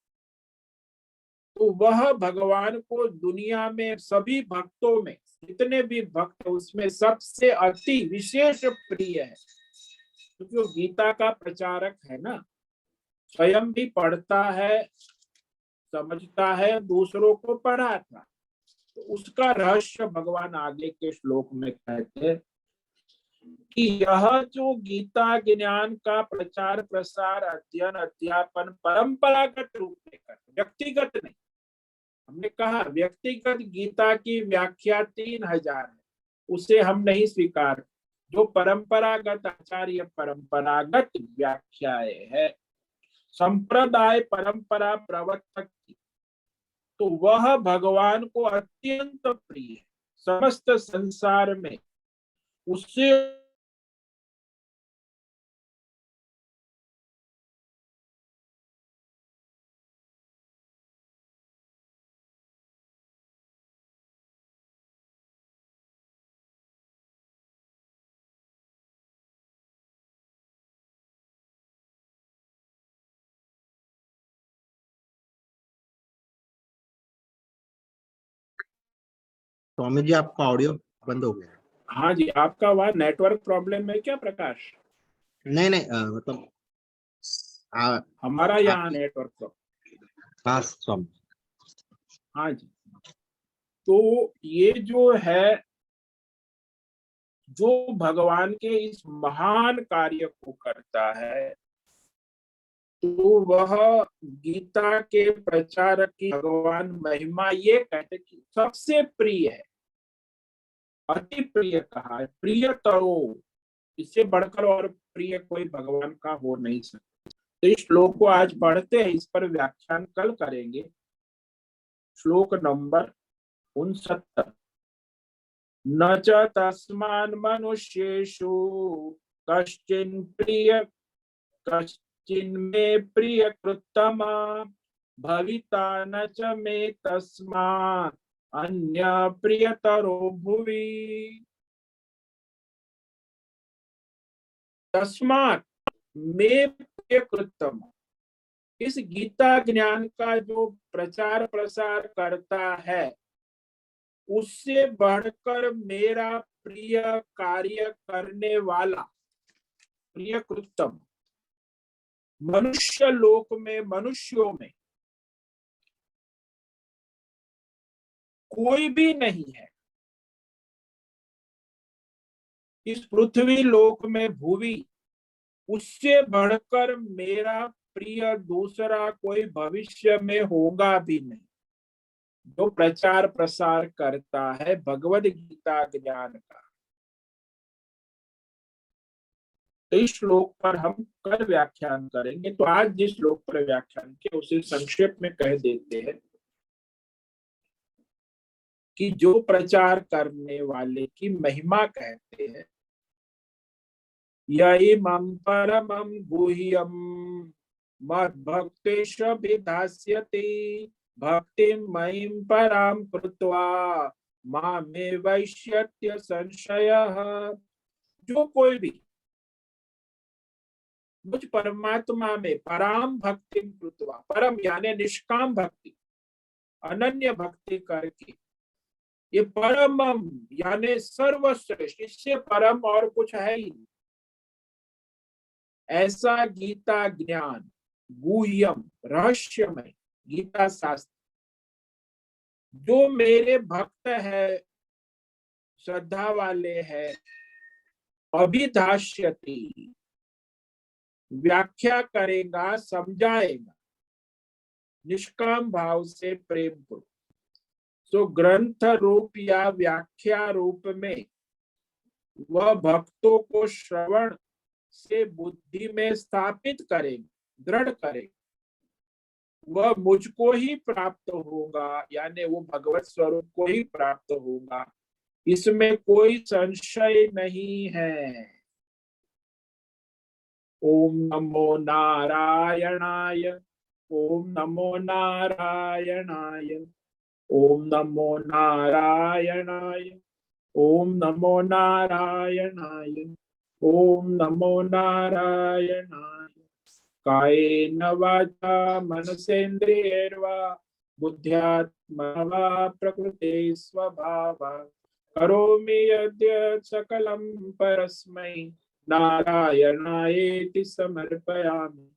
तो वह भगवान को दुनिया में सभी भक्तों में, जितने भी भक्त उसमें सबसे अति विशेष प्रिय है, क्योंकि वो गीता का प्रचारक है ना, स्वयं भी पढ़ता है, समझता है, दूसरों को पढ़ाता। तो उसका रहस्य भगवान आगे के श्लोक में कहते हैं कि यह जो गीता ज्ञान का प्रचार प्रसार अध्ययन अध्यापन परंपरागत रूप में करते, व्यक्तिगत नहीं। हमने कहा व्यक्तिगत गीता की व्याख्या 3000 है, उसे हम नहीं स्वीकार। जो परंपरागत आचार्य परंपरागत व्याख्याएं है, संप्रदाय परंपरा प्रवर्तक की, तो वह भगवान को अत्यंत प्रिय है। समस्त संसार में उससे स्वामी जी आपका ऑडियो बंद हो गया। हाँ जी, आपका वहाँ नेटवर्क प्रॉब्लम है क्या प्रकाश? नहीं नहीं मतलब हमारा यहाँ नेटवर्क प्रॉब्लम। हाँ स्वामी। हाँ जी, तो ये जो है, जो भगवान के इस महान कार्य को करता है, तो वह गीता के प्रचारक की भगवान महिमा ये कहते कि सबसे प्रिय है, अति प्रिय कहा है, प्रिय तरो, इससे बढ़कर और प्रिय कोई भगवान का हो नहीं सकता। तो इस श्लोक को आज पढ़ते हैं, इस पर व्याख्यान कल करेंगे। श्लोक नंबर 69। न च तस्मान् मनुष्येषु कश्चिन् प्रिय कश्चिन्मे प्रियकृत्तमा भविता न च मे तस्मात् अन्य प्रियतरो भुवि। तस्मात् मे प्रियकृत्तम, इस गीता ज्ञान का जो प्रचार प्रसार करता है, उससे बढ़कर मेरा प्रिय कार्य करने वाला, प्रियकृत्तम, मनुष्य लोक में, मनुष्यों में कोई भी नहीं है। इस पृथ्वी लोक में, भूवि, उससे बढ़कर मेरा प्रिय दूसरा कोई भविष्य में होगा भी नहीं, जो प्रचार प्रसार करता है भगवद गीता ज्ञान का। तो इस श्लोक पर हम कल व्याख्यान करेंगे। तो आज जिस श्लोक पर व्याख्यान किया उसे संक्षेप में कह देते हैं कि जो प्रचार करने वाले की महिमा कहते हैं, यइमं परमं गुह्यं मद्भक्तेष्वभिधास्यति भक्तिं मयिं परां कृत्वा मामे वैश्यत्य संशयः। जो कोई भी मुझ परमात्मा में पराम भक्ति कृत्वा, परम यानी निष्काम भक्ति, अनन्य भक्ति करके, ये परम यानी सर्वश्रेष्ठ, इससे परम और कुछ है ही नहीं, ऐसा गीता ज्ञान गुह्यम रहस्यमय गीता शास्त्र जो मेरे भक्त है, श्रद्धा वाले है, अभिधाष्यति व्याख्या करेगा, समझाएगा निष्काम भाव से प्रेम को। तो ग्रंथ रूप या व्याख्या रूप में वह भक्तों को श्रवण से बुद्धि में स्थापित करेगा, दृढ़ करेगा। वह मुझको ही प्राप्त होगा, यानी वो भगवत स्वरूप को ही प्राप्त होगा, इसमें कोई संशय नहीं है। ओम नमो नारायणाय, ओम नमो नारायणाय, ओम नमो नारायणाय, ओम नमो नारायणाय, ओम नमो नारायणाय। कायेन वाचा मनसेन्द्रियैर्वा बुद्ध्यात्मना वा प्रकृते स्वभावात् करोमि यद्यत् सकलं परस्मै नारायणायेति समर्पयामि,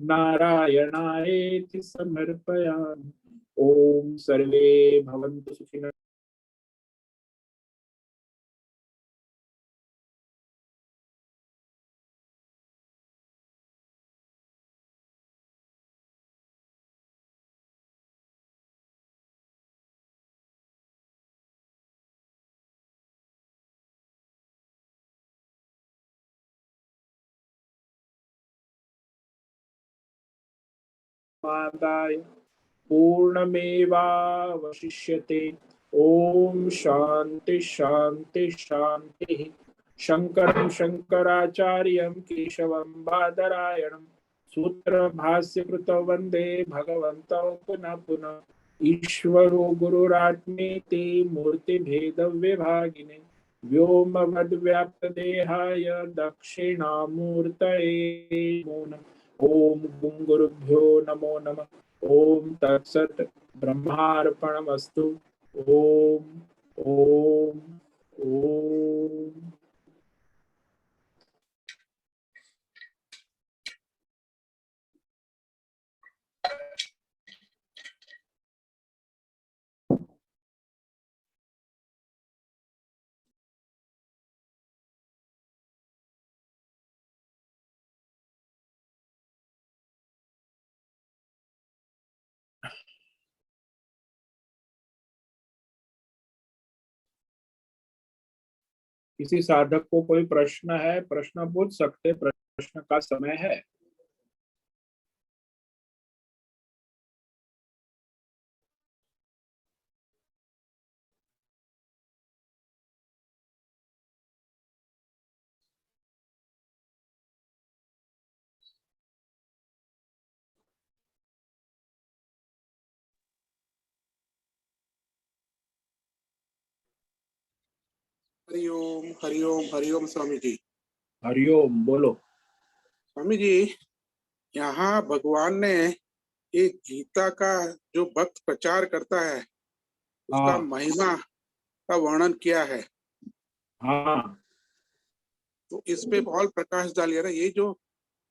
नारायणायेति समर्पयामि। ओम सर्वे भवन्तु सुखिनः। मादाय पूर्णमेवावशिष्यते। ओम शांति शांति शांति। शंकरं शंकराचार्यं केशवं बादरायणं सूत्र भाष्य कृतौ वंदे भगवन्तौ पुनः पुनः। ईश्वरो गुरुरात्मेति मूर्ति भेद विभागिने व्योमवद्व्याप्तदेहाय दक्षिणामूर्तये नमो नमः। ओम गुरुभ्यो नमो नमः। ओम तत्सत् ब्रह्मार्पणमस्तु। ओम ओम ओम। किसी साधक को कोई प्रश्न है, प्रश्न पूछ सकते, प्रश्न का समय है। हरिओम हरिओम हरिओम स्वामी जी। हरिओम, बोलो। स्वामी जी, यहाँ भगवान ने एक गीता का जो भक्त प्रचार करता है उसका हाँ महिमा का वर्णन किया है, हाँ तो इस पे और प्रकाश डालिए ना। ये जो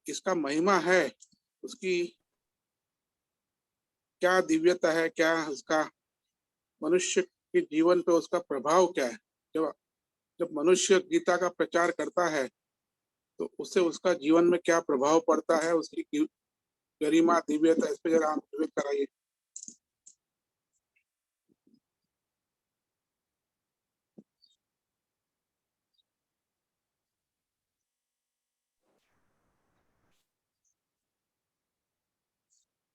इसका महिमा है उसकी क्या दिव्यता है, क्या उसका मनुष्य के जीवन पे उसका प्रभाव क्या है। जब जब मनुष्य गीता का प्रचार करता है तो उससे उसका जीवन में क्या प्रभाव पड़ता है, उसकी गरिमा दिव्यता, इस पे जरा आप विवेक कराइए।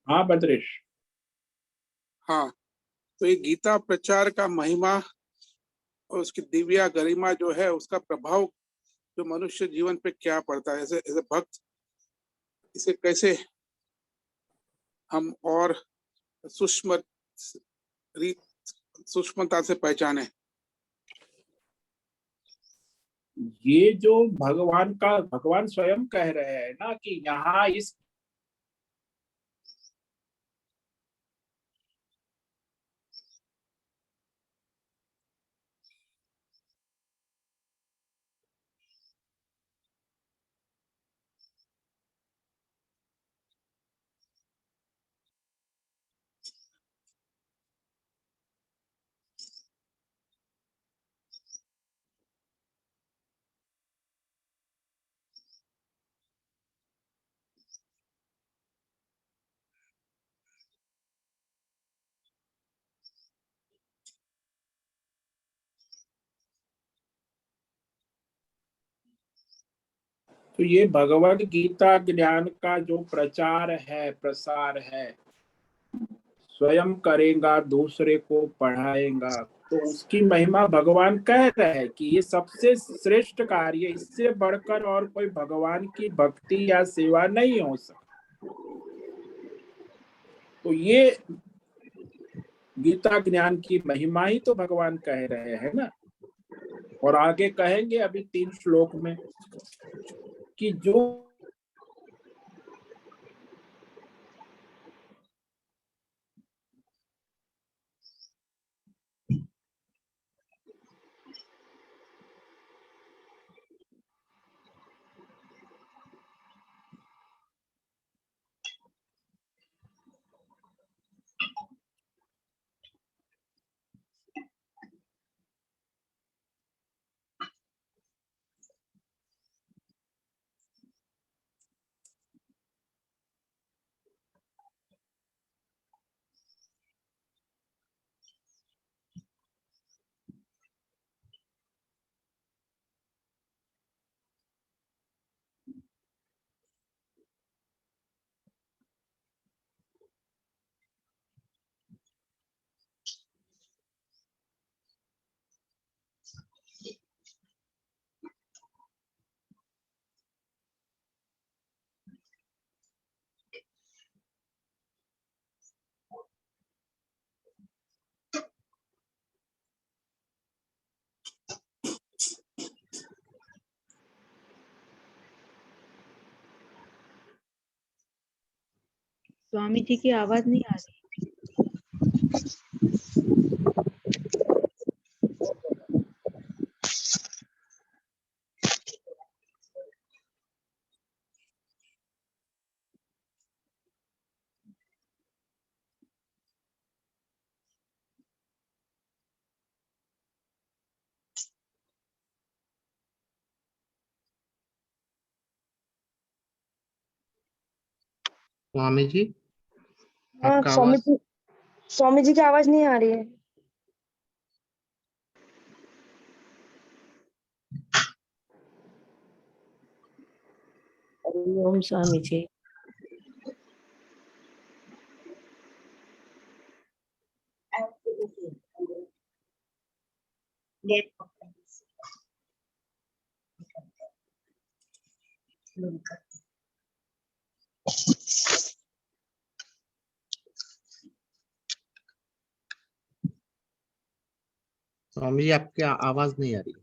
हाँ बद्रेश। हाँ, तो ये गीता प्रचार का महिमा और उसकी दिव्या गरिमा जो है, उसका प्रभाव जो मनुष्य जीवन पे क्या पड़ता है, ऐसे ऐसे भक्त इसे कैसे हम और सूक्ष्म रीत सूक्ष्मता से पहचाने। ये जो भगवान स्वयं कह रहे हैं ना कि यहाँ इस तो ये भगवत गीता ज्ञान का जो प्रचार है प्रसार है, स्वयं करेगा दूसरे को पढ़ाएगा, तो उसकी महिमा भगवान कह रहे हैं कि ये सबसे श्रेष्ठ कार्य, इससे बढ़कर और कोई भगवान की भक्ति या सेवा नहीं हो सकती। तो ये गीता ज्ञान की महिमा ही तो भगवान कह रहे हैं ना। और आगे कहेंगे अभी 3 श्लोक में कि जो स्वामी जी की आवाज नहीं आ रही। स्वामी जी हाँ आपका आवाज स्वामी जी की आवाज नहीं आ रही है। ओम स्वामी जी। स्वामी जी आपकी आवाज नहीं आ रही।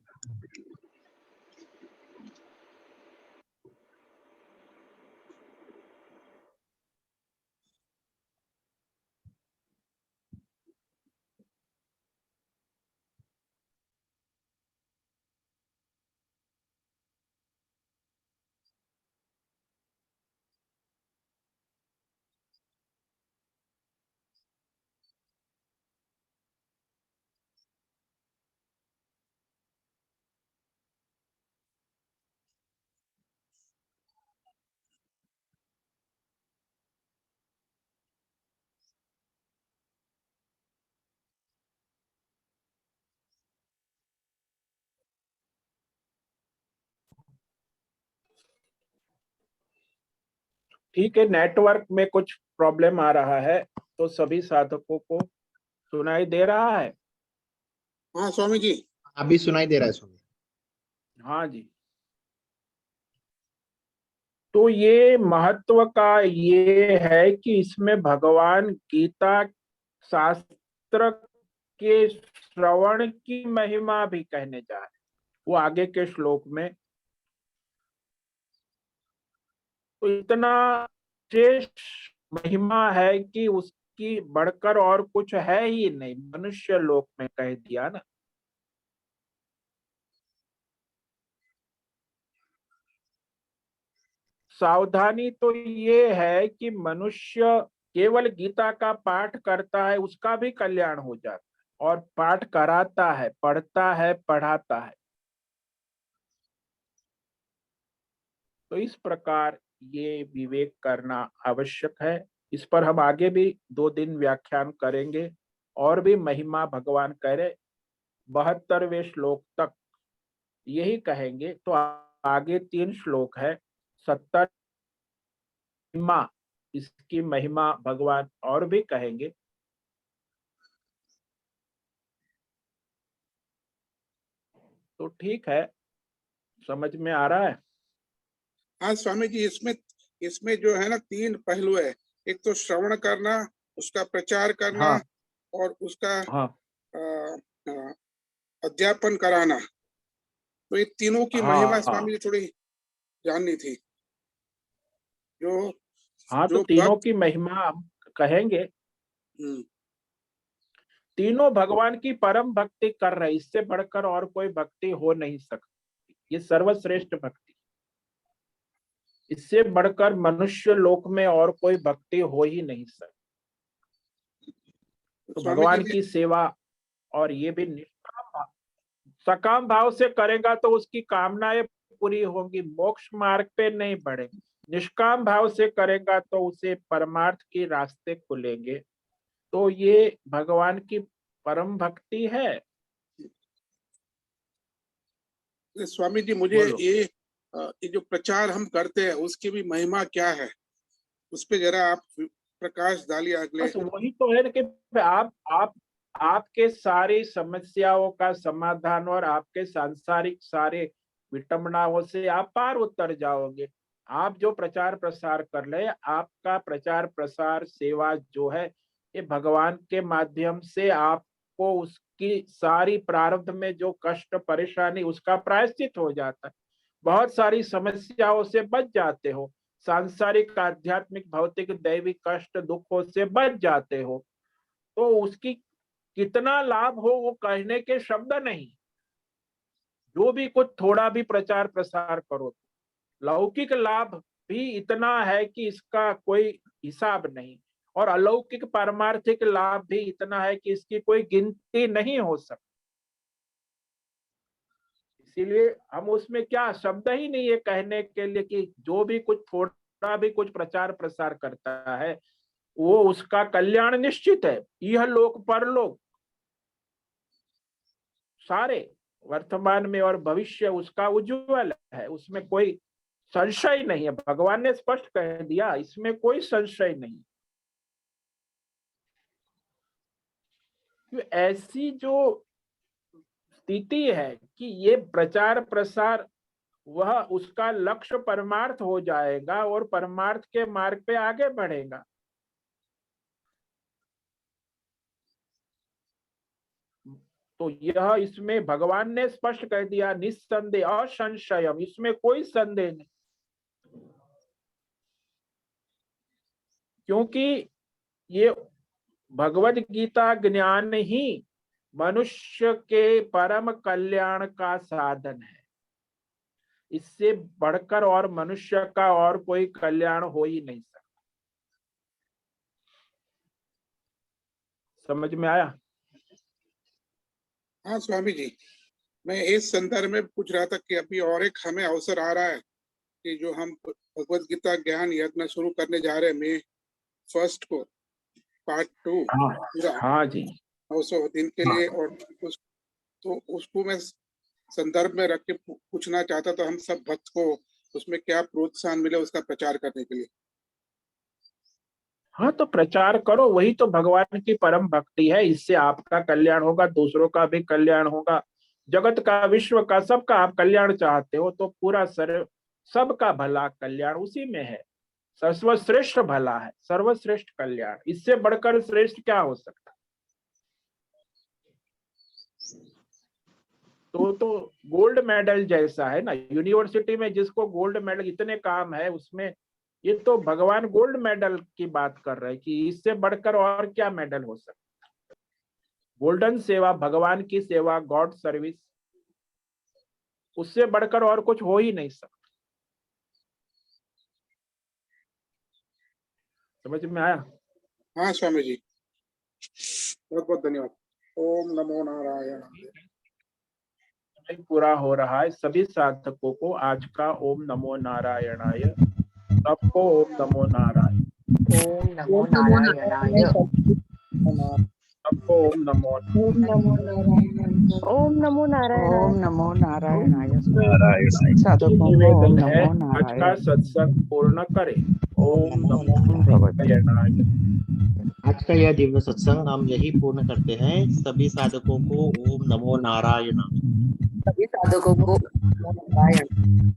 ठीक है, नेटवर्क में कुछ प्रॉब्लम आ रहा है, तो सभी साधकों को सुनाई दे रहा है? हाँ स्वामी जी। अभी सुनाई दे रहा है स्वामी। हाँ जी। तो ये महत्व का ये है कि इसमें भगवान गीता शास्त्र के श्रवण की महिमा भी कहने जा रहे हैं, वो आगे के श्लोक में। तो इतना विशेष महिमा है कि उसकी बढ़कर और कुछ है ही नहीं, मनुष्य लोक में कह दिया ना। सावधानी तो ये है कि मनुष्य केवल गीता का पाठ करता है, उसका भी कल्याण हो जाता है, और पाठ कराता है, पढ़ता है, पढ़ाता है। तो इस प्रकार ये विवेक करना आवश्यक है। इस पर हम आगे भी 2 दिन व्याख्यान करेंगे, और भी महिमा भगवान कह रहे 72वें श्लोक तक यही कहेंगे। तो आगे 3 श्लोक है 70 महिमा, इसकी महिमा भगवान और भी कहेंगे। तो ठीक है, समझ में आ रहा है? हाँ स्वामी जी, इसमें जो है ना 3 पहलू है। एक तो श्रवण करना, उसका प्रचार करना, हाँ और उसका हाँ अध्यापन कराना। तो ये तीनों की महिमा हाँ स्वामी जी थोड़ी जाननी थी। जो हाँ। तो जो तीनों भक्त की महिमा हम कहेंगे। हम्म, तीनों भगवान की परम भक्ति कर रहे, इससे बढ़कर और कोई भक्ति हो नहीं सकती। ये सर्वश्रेष्ठ भक्ति, इससे बढ़कर मनुष्य लोक में और कोई भक्ति हो ही नहीं सकती। तो स्वामी जी भगवान ने की सेवा, और ये भी निष्काम भाव, सकाम भाव से करेगा तो उसकी कामनाएं पूरी होंगी, मोक्ष मार्ग पे नहीं बढ़ेंगे। निष्काम भाव से करेगा तो उसे परमार्थ के रास्ते खुलेंगे। तो ये भगवान की परम भक्ति है। स्वामी जी मुझे बोलो। ये जो प्रचार हम करते हैं उसकी भी महिमा क्या है, उस पे जरा आप प्रकाश डालिए अगले। बस वही तो है ना कि आप आपके सारी समस्याओं का समाधान और आपके सांसारिक सारे विटंबनाओं से आप पार उतर जाओगे। आप जो प्रचार प्रसार कर रहे हैं, आपका प्रचार प्रसार सेवा जो है, ये भगवान के माध्यम से आपको उसकी सारी प्रारब्ध में जो कष्ट परेशानी, उसका प्रायश्चित हो जाता है। बहुत सारी समस्याओं से बच जाते हो, सांसारिक आध्यात्मिक भौतिक दैविक कष्ट दुखों से बच जाते हो। तो उसकी कितना लाभ हो वो कहने के शब्द नहीं। जो भी कुछ थोड़ा भी प्रचार प्रसार करो, लौकिक लाभ भी इतना है कि इसका कोई हिसाब नहीं, और अलौकिक पारमार्थिक लाभ भी इतना है कि इसकी कोई गिनती नहीं हो सकती। इसीलिए हम उसमें क्या शब्द ही नहीं है कहने के लिए कि जो भी कुछ थोड़ा भी कुछ प्रचार प्रसार करता है वो उसका कल्याण निश्चित है। यह लोक परलोक सारे वर्तमान में और भविष्य उसका उज्जवल है, उसमें कोई संशय नहीं है। भगवान ने स्पष्ट कह दिया, इसमें कोई संशय नहीं। ऐसी जो स्थिति है कि ये प्रचार प्रसार वह उसका लक्ष्य परमार्थ हो जाएगा और परमार्थ के मार्ग पे आगे बढ़ेगा। तो यह इसमें भगवान ने स्पष्ट कह दिया, निस्संदेह असंशयम, इसमें कोई संदेह नहीं। क्योंकि ये भगवद गीता ज्ञान ही मनुष्य के परम कल्याण का साधन है। इससे बढ़कर और मनुष्य का और कोई कल्याण हो ही नहीं सकता। समझ में आया? हाँ स्वामी जी, मैं इस संदर्भ में पूछ रहा था कि अभी और एक हमें अवसर आ रहा है कि जो हम भगवत गीता ज्ञान यज्ञ शुरू करने जा रहे हैं May 1 को, पार्ट 2 पूरा हाँ जी। 900 दिन के लिए। और उसको मैं संदर्भ में रख के पूछना चाहता, तो हम सब भक्त को उसमें क्या प्रोत्साहन मिले उसका प्रचार करने के लिए। हाँ, तो प्रचार करो, वही तो भगवान की परम भक्ति है। इससे आपका कल्याण होगा, दूसरों का भी कल्याण होगा, जगत का, विश्व का, सबका आप कल्याण चाहते हो तो पूरा सबका भला कल्याण उसी में है। सर्वश्रेष्ठ भला है, सर्वश्रेष्ठ कल्याण, इससे बढ़कर श्रेष्ठ क्या हो सकता। तो गोल्ड मेडल जैसा है ना, यूनिवर्सिटी में जिसको गोल्ड मेडल इतने काम है उसमें, ये तो भगवान गोल्ड मेडल की बात कर रहे हैं कि इससे बढ़कर और क्या मेडल हो सकता है। गोल्डन सेवा, भगवान की सेवा, गॉड सर्विस, उससे बढ़कर और कुछ हो ही नहीं सकता। समझ में आया? हाँ स्वामी जी, बहुत बहुत धन्यवाद। ओम नमो नारायण। समय पूरा हो रहा है। सभी साधकों को आज का ओम नमो नारायणाय, सबको ओम नमो नारायण, ओम नमो नारायणाय। सबको ओम नमो ओम नमो नारायण। ओम नमो नारायण। ओम नमो नारायणाय। नारायण। साधकों को ओम निवेदन है नमो आज का नारायण। सत्संग पूर्ण करें। ओम नमो भगवते। नारायणाय। आज का यह दिव्य सत्संग हम यही पूर्ण करते हैं। सभी साधकों को ओम नमो नारायण। सभी साधकों को ओम नमो नारायण।